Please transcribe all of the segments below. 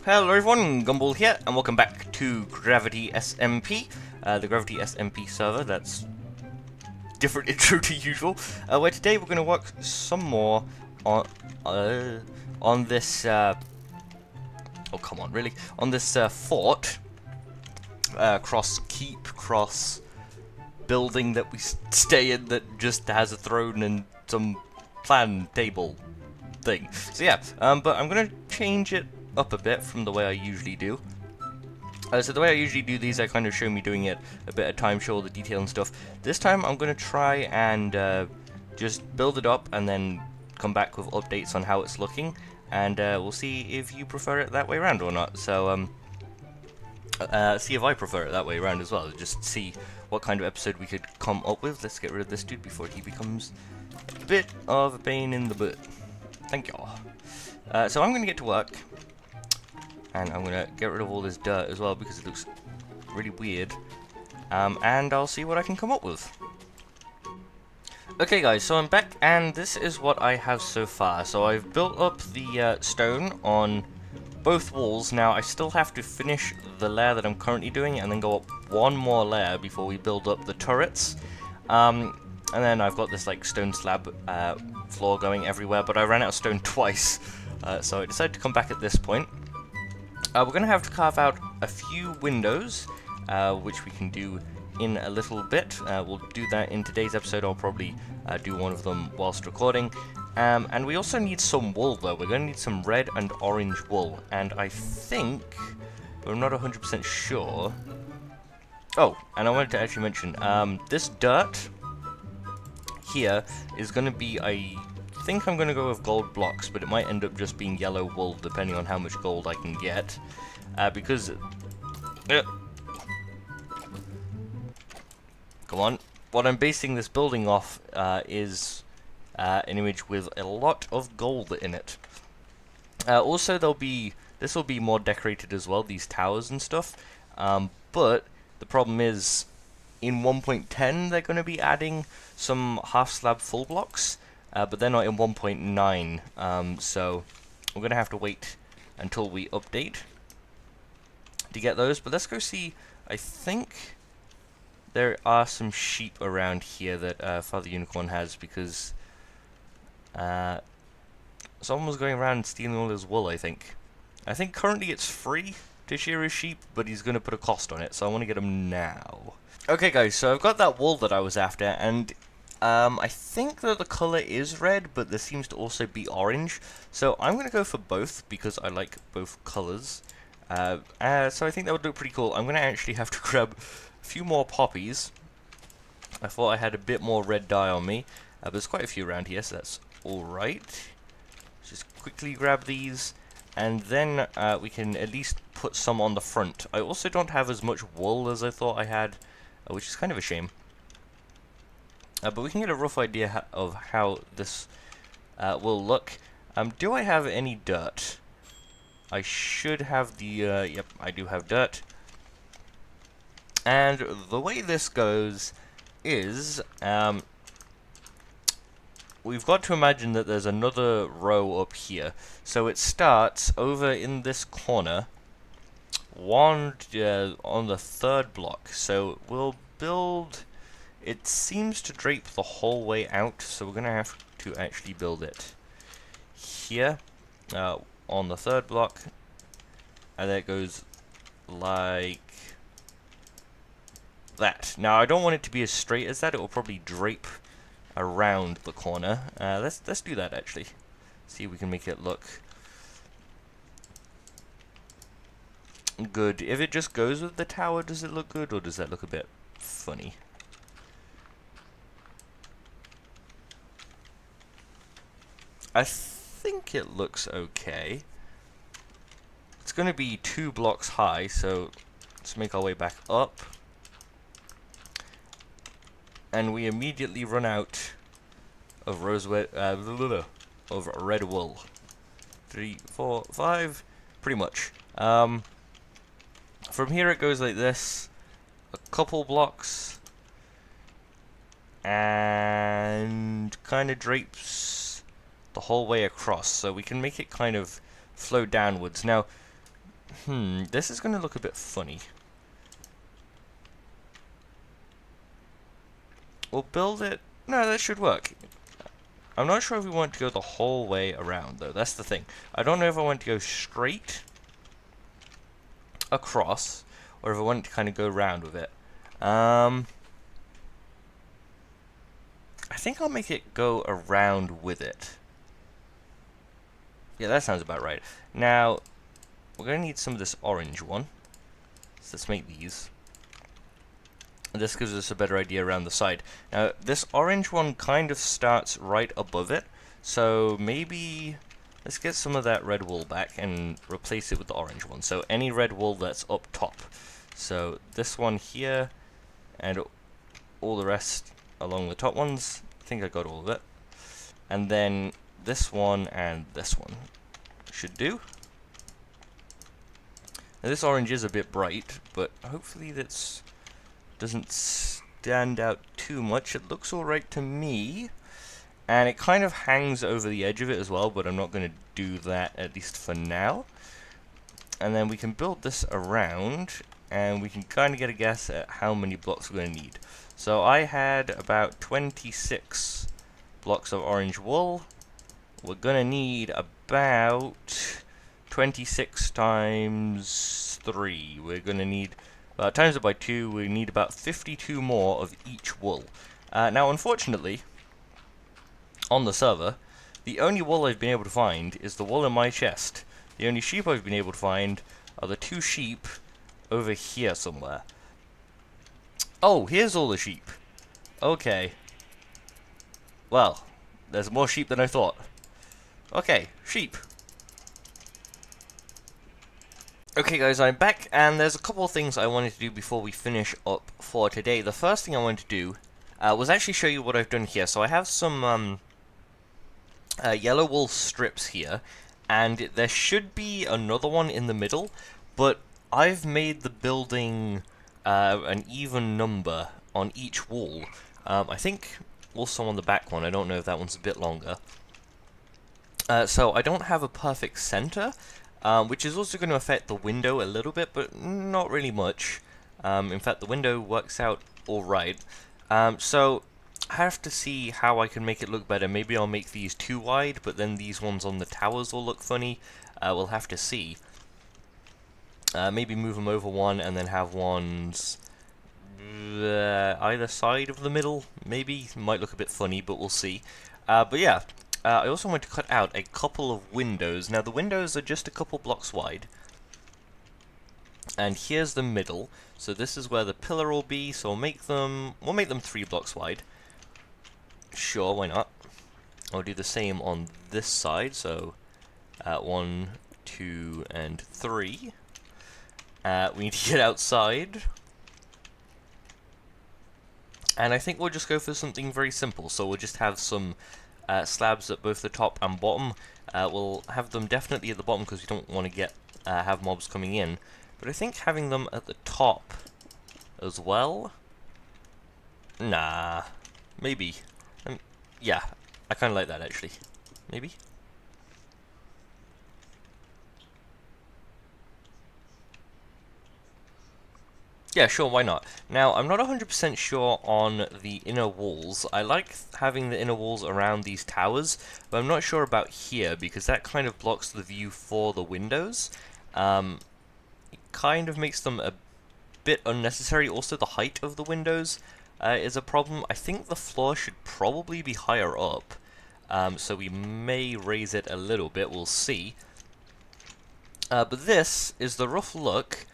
Hello everyone, Gumball here, and welcome back to Gravity SMP, the Gravity SMP server. That's different intro to usual. Where today we're going to work some more on this. Oh come on, really? On this fort, cross keep, cross building that we stay in that just has a throne and some plan table thing. So yeah, but I'm going to change it up a bit from the way I usually do. So the way I usually do these, I kind of show me doing it a bit of time, show all the detail and stuff. This time I'm going to try and just build it up and then come back with updates on how it's looking, and we'll see if you prefer it that way around or not. So see if I prefer it that way around as well, just see what kind of episode we could come up with. Let's get rid of this dude before he becomes a bit of a pain in the butt. Thank y'all. So I'm going to get to work. And I'm going to get rid of all this dirt as well because it looks really weird. And I'll see what I can come up with. Okay guys, so I'm back and this is what I have so far. So I've built up the stone on both walls. Now I still have to finish the layer that I'm currently doing and then go up one more layer before we build up the turrets. And then I've got this like stone slab floor going everywhere, but I ran out of stone twice. So I decided to come back at this point. We're going to have to carve out a few windows, which we can do in a little bit. We'll do that in today's episode. I'll probably do one of them whilst recording. And we also need some wool, though. We're going to need some red and orange wool. And I think, but I'm not 100% sure. Oh, and I wanted to actually mention, this dirt here is going to be I think I'm going to go with gold blocks, but it might end up just being yellow wool depending on how much gold I can get, because come on, what I'm basing this building off is an image with a lot of gold in it. Also this will be more decorated as well, these towers and stuff, but the problem is in 1.10 they're going to be adding some half slab full blocks. But they're not in 1.9, so we're going to have to wait until we update to get those. But let's go see. I think there are some sheep around here that Father Unicorn has, because someone was going around and stealing all his wool, I think. I think currently it's free to shear his sheep, but he's going to put a cost on it, so I want to get him now. Okay guys, so I've got that wool that I was after, and I think that the color is red, but there seems to also be orange. So I'm going to go for both because I like both colors. So I think that would look pretty cool. I'm going to actually have to grab a few more poppies. I thought I had a bit more red dye on me. But there's quite a few around here, so that's alright. Just quickly grab these, and then we can at least put some on the front. I also don't have as much wool as I thought I had, which is kind of a shame. But we can get a rough idea of how this will look. Do I have any dirt? I should have the, yep, I do have dirt. And the way this goes is, we've got to imagine that there's another row up here. So it starts over in this corner, on the third block. So we'll build... It seems to drape the whole way out, so we're going to have to actually build it here, on the third block, and then it goes like that. Now, I don't want it to be as straight as that. It will probably drape around the corner. Let's do that, actually. See if we can make it look good. If it just goes with the tower, does it look good, or does that look a bit funny? I think it looks okay. It's going to be 2 blocks high, so let's make our way back up. And we immediately run out of of red wool. 3, 4, 5, pretty much. From here it goes like this, a couple blocks, and kind of drapes the whole way across, so we can make it kind of flow downwards. Now, This is going to look a bit funny. We'll build it... No, that should work. I'm not sure if we want to go the whole way around, though. That's the thing. I don't know if I want to go straight across, or if I want to kind of go around with it. I think I'll make it go around with it. Yeah, that sounds about right. Now, we're going to need some of this orange one. So let's make these. And this gives us a better idea around the side. Now, this orange one kind of starts right above it. So maybe let's get some of that red wool back and replace it with the orange one. So any red wool that's up top. So this one here and all the rest along the top ones. I think I got all of it. And then this one and this one should do. Now this orange is a bit bright, but hopefully that's doesn't stand out too much. It looks alright to me. And it kind of hangs over the edge of it as well, but I'm not going to do that, at least for now. And then we can build this around, and we can kind of get a guess at how many blocks we're going to need. So I had about 26 blocks of orange wool. We're going to need about 26 times 3. We're going to need, times it by 2, we need about 52 more of each wool. Now, unfortunately, on the server, the only wool I've been able to find is the wool in my chest. The only sheep I've been able to find are the 2 sheep over here somewhere. Oh, here's all the sheep. Okay. Well, there's more sheep than I thought. Okay, sheep. Okay guys, I'm back, and there's a couple of things I wanted to do before we finish up for today. The first thing I wanted to do was actually show you what I've done here. So I have some yellow wool strips here, and there should be another one in the middle, but I've made the building an even number on each wall. I think also on the back one, I don't know if that one's a bit longer. So I don't have a perfect center, which is also going to affect the window a little bit, but not really much. In fact, the window works out alright. So I have to see how I can make it look better. Maybe I'll make these too wide, but then these ones on the towers will look funny. We'll have to see. Maybe move them over one and then have ones either side of the middle. Maybe might look a bit funny, but we'll see. But yeah, I also want to cut out a couple of windows. Now the windows are just a couple blocks wide, and here's the middle. So this is where the pillar will be. So we'll make them 3 blocks wide. Sure, why not? I'll do the same on this side. So 1, 2, and 3. We need to get outside. And I think we'll just go for something very simple. So we'll just have some slabs at both the top and bottom. We'll have them definitely at the bottom because we don't want to have mobs coming in. But I think having them at the top as well. Nah, maybe. Yeah, I kind of like that actually. Maybe. Yeah, sure, why not? Now, I'm not 100% sure on the inner walls. I like having the inner walls around these towers, but I'm not sure about here, because that kind of blocks the view for the windows. It kind of makes them a bit unnecessary. Also, the height of the windows is a problem. I think the floor should probably be higher up, so we may raise it a little bit, we'll see. But this is the rough look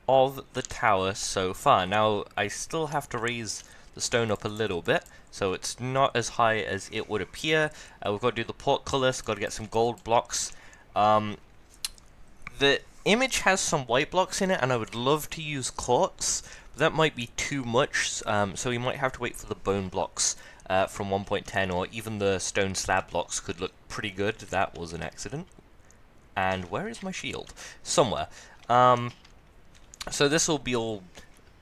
of the tower so far. Now, I still have to raise the stone up a little bit, so it's not as high as it would appear. We've got to do the portcullis, got to get some gold blocks. The image has some white blocks in it, and I would love to use quartz, but that might be too much, so we might have to wait for the bone blocks from 1.10, or even the stone slab blocks could look pretty good. That was an accident. And where is my shield? Somewhere. So this will be all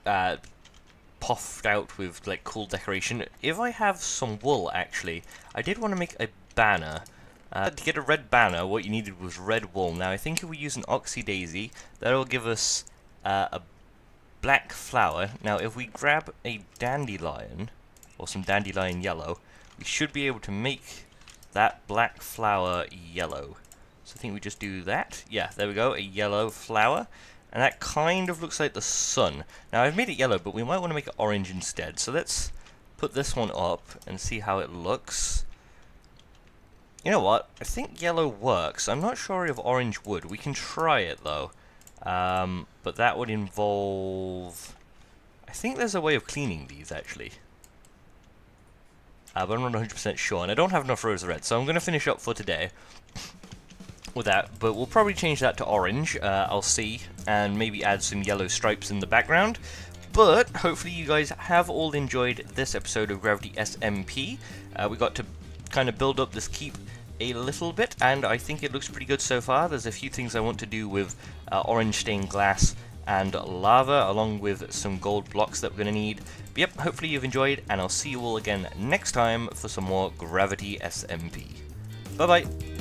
puffed out with like cool decoration. If I have some wool, actually, I did want to make a banner. To get a red banner, what you needed was red wool. Now I think if we use an oxy daisy, that'll give us a black flower. Now if we grab a dandelion, or some dandelion yellow, we should be able to make that black flower yellow. So I think we just do that. Yeah, there we go, a yellow flower. And that kind of looks like the sun. Now I've made it yellow, but we might want to make it orange instead. So let's put this one up and see how it looks. You know what? I think yellow works. I'm not sure if orange would. We can try it though. But that would involve... I think there's a way of cleaning these actually. But I'm not 100% sure. And I don't have enough rose red. So I'm going to finish up for today with that, but we'll probably change that to orange, I'll see, and maybe add some yellow stripes in the background. But hopefully you guys have all enjoyed this episode of Gravity SMP. We got to kind of build up this keep a little bit, and I think it looks pretty good so far. There's a few things I want to do with orange stained glass and lava, along with some gold blocks that we're going to need. But yep, hopefully you've enjoyed, and I'll see you all again next time for some more Gravity SMP. Bye bye!